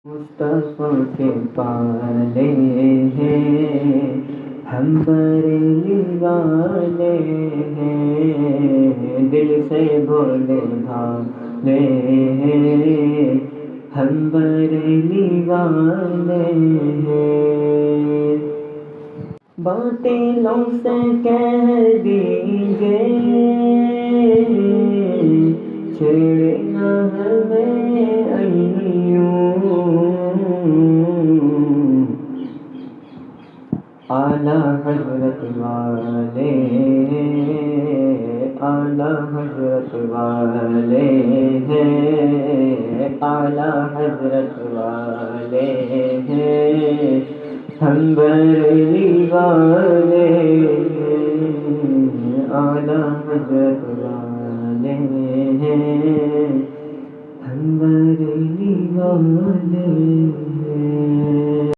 مصطفیٰ کے پالے ہیں ہم بریلی والے ہیں، دل سے بولے بھالے ہیں ہم بریلی والے ہیں۔ باطلوں سے کہہ دیجئے چھیڑنا ہمیں ایوں، اعلیٰ حضرت والے اعلیٰ حضرت والے ہیں، اعلیٰ حضرت والے ہیں ہم بریلی والے